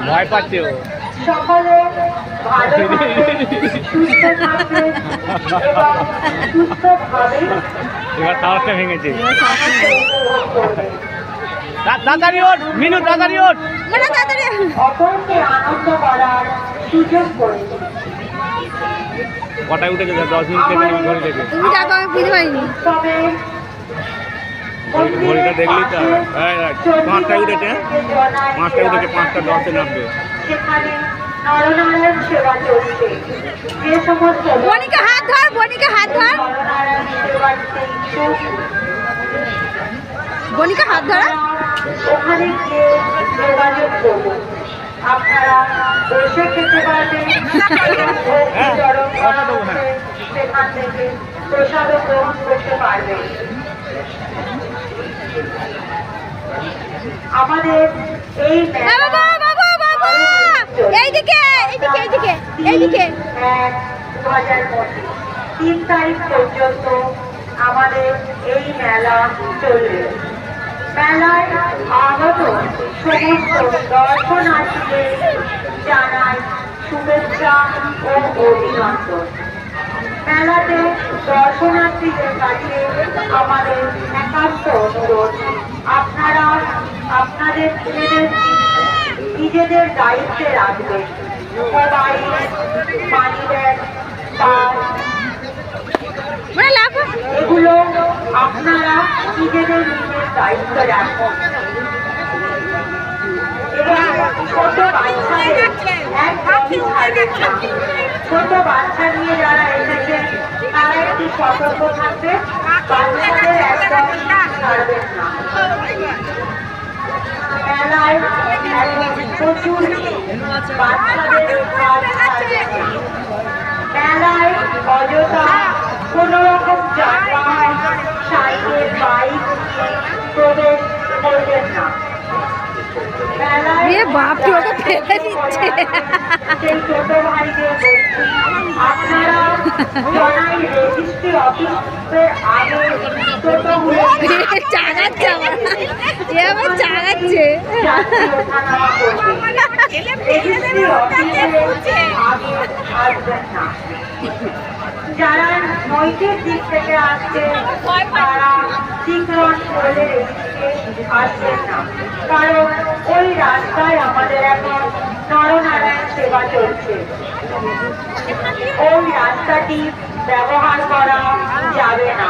ভয় পাচ্ছে ও। সকলে ভালো থাকবেন, সুস্থ থাকবেন এবং সুস্থভাবে এবার সাহসটা ভেঙেছে। তাড়াতাড়ি ওঠ মিনু, তাড়াতাড়ি ওঠ। অপরকে আনন্দ করার সুযোগ করে দিন। কটায় উঠেছে? 10 মিনিট থেকে আমি ঘড়ি দেখে। তবে ঘড়িটা দেখলেই তো হবে। 5টায় উঠেছে, 5টায় উঠেছে, 5টা 10-এ নামবে। সেখানে নরনারায়ণ সেবা চলছে। যে সমস্ত বনিকে হাত ধর, বনিকে হাত ধর, নরনারায়ণ সেবাতে ইচ্ছুক বনিকে হাত ধর। ওখানে গিয়ে যোগাযোগ করুন। আপনারা বসে খেতে পারবেন, বিতরণ করা হচ্ছে, সেখান থেকে প্রসাদও গ্রহণ করতে পারবেন। আমাদের এই মেলা এইদিকে এইদিকে এইদিকে এইদিকে 3 তারিখ পর্যন্ত আমাদের এই মেলা চলবে। মেলায় আগত সমস্ত দর্শনার্থীদের জানাই শুভেচ্ছা ও অভিনন্দন। মেলাতে দর্শনার্থীদের কাছে আমাদের একান্ত অনুরোধ, আপনারা আপনাদের নিজেদের দায়িত্বে রাখবেন। মোবাইল, মানিব্যাগ, পার্স এগুলো আপনারা নিজেদের দায়িত্ব রাখুন। এবং ছোট বাচ্চাদের একদমই ছাড়বেন না। ছোট বাচ্চা নিয়ে যারা এসেছেন তারা একটু সতর্ক থাকবে, বাচ্চাদের একদমই ছাড়বেন না। মেলায় প্রচুর বাচ্চাদের মেলায় অযথা কোনো রকম যানবাহন, সাইকেল, বাইক প্রবেশ করবেন না। সেই ছোট ভাইদের বলছি, আপনারা জনাই রেজিস্ট্রি অফিসের আগে টোটোগুলো চাগাচ্ছে চাগাচ্ছে ওঠানামা করবেন। রেজিস্ট্রি অফিসে আগে আসবেন না। যারা নৈতিক দিক থেকে আসছে তারা চিকন বলে আসবেন না, কারণ ওই রাস্তায় আমাদের এখন নরনারায়ণ সেবা চলছে। ওই রাস্তাটি ব্যবহার করা যাবে না।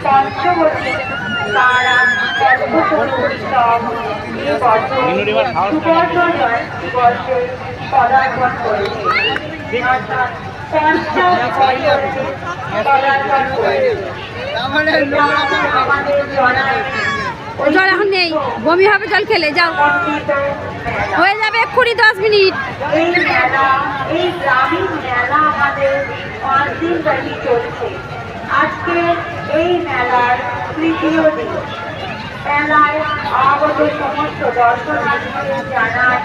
পঞ্চবতী তারা উৎসব এই বছর সুবর্ণ জয়ন্তী দিবসে পদার্পণ করেছে, অর্থাৎ 50 বছরে পদার্পণ করেছে। আমাদের জনায় জল এখন নেই, বমি হবে জল খেলে। যাও, হয়ে যাবে এক্ষুনি 10 মিনিট। এই মেলা, এই গ্রামীণ মেলা আমাদের 5 দিন ব্যাপী চলছে। আজকে এই মেলার 3য় দিন। মেলায় আগত সমস্ত দর্শনার্থীদের জানাই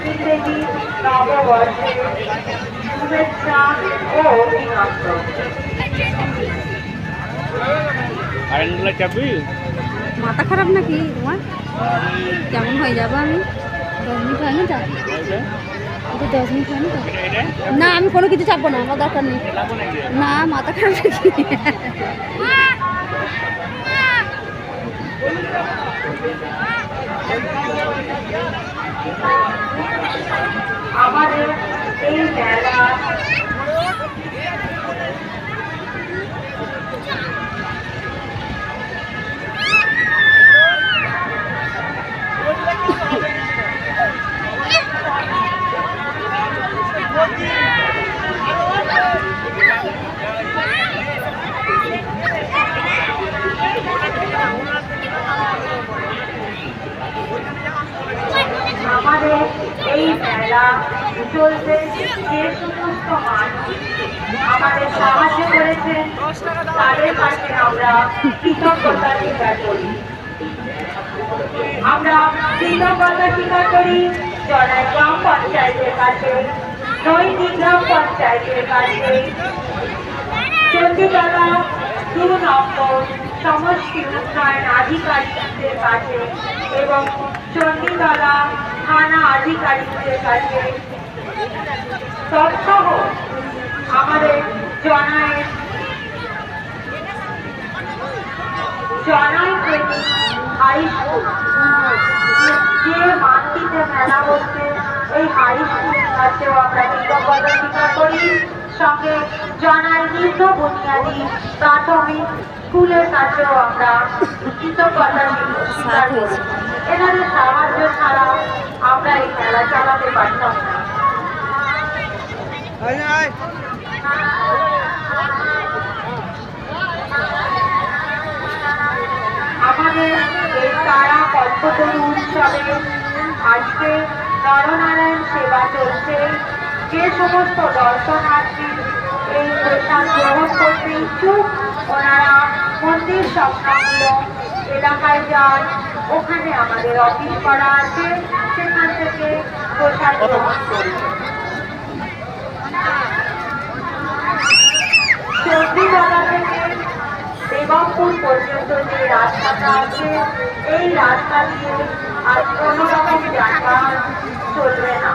ইংরেজি নববর্ষের শুভেচ্ছা ও অভিনন্দন। মাথা খারাপ নাকি তোমার? কেমন হয়ে যাবো আমি? 10 মিনিট হয় না? 10 মিনিট হয় না? আমি কোনো কিছু চাপবো না, আমার দরকার নেই। না, মাথা খারাপ নাকি? আমাদের এই মেলা আমাদের এই মেলা চলতে যে সমস্ত মানুষ আমাদের সাহায্য করেছেন তাদের কাছে আমরা কৃতজ্ঞতা স্বীকার করি। জনাই গ্রাম পঞ্চায়েতের কাছে, নৈনি গ্রাম পঞ্চায়েতের কাছে, চণ্ডীতলা 2 নম্বর সমষ্টি উন্নয়ন আধিকারিকদের কাছে এবং চণ্ডীতলা থানা আধিকারিকদের কাছে তৎসহ আমাদের জনাই প্রেমী হাই স্কুল, যে মাটিতে মেলা হচ্ছে এই হাই স্কুলের কাছেও আমরা কৃতজ্ঞতা স্বীকার করি। সঙ্গে জনাই নিম্ন বুনিয়াদী প্রাথমিক স্কুলের কাছেও আমরা কৃতজ্ঞতা স্বীকার করি। এনাদের সাহায্য ছাড়া আমরা এই মেলা চালাতে পারতাম না। আমাদের এই তারা কল্পতরু উৎসবে আজকে নরনারায়ণ সেবা চলছে। যে সমস্ত দর্শনার্থী এই প্রসাদ গ্রহণ করতে ইচ্ছুক ওনারা মন্দির সংলগ্ন এলাকায় যান, ওখানে আমাদের অফিস করা আছে, সেখান থেকে প্রসাদ গ্রহণ করবে। চণ্ডীতলা থেকে দেবপুর পর্যন্ত যে রাস্তাটা আছে এই রাস্তা দিয়ে আজ কোনো রকম যানবাহন চলবে না।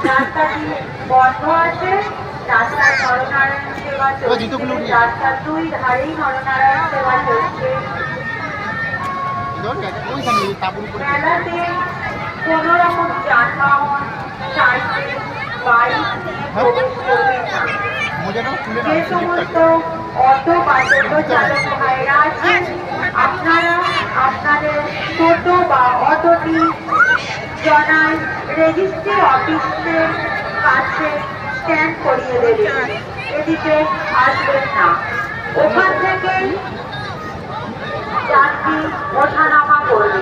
রাস্তাটি বন্ধ আছে। রাস্তায় নরনারায়ণ সেবা চলছে, রাস্তার 2 ধারেই নরনারায়ণ সেবা চলছে। মেলাতে কোনো রকম যানবাহন, সাইকেল, বাইক প্রবেশ করবে না। যে সমস্ত অটো বা টোটো চালক ভাইরা আছেন, আপনারা আপনাদের টোটো বা অটোটি জনাই রেজিস্ট্রি অফিসের কাছে স্ট্যান্ড করিয়ে দেবেন। এদিকে আসবেন না। ওখান থেকে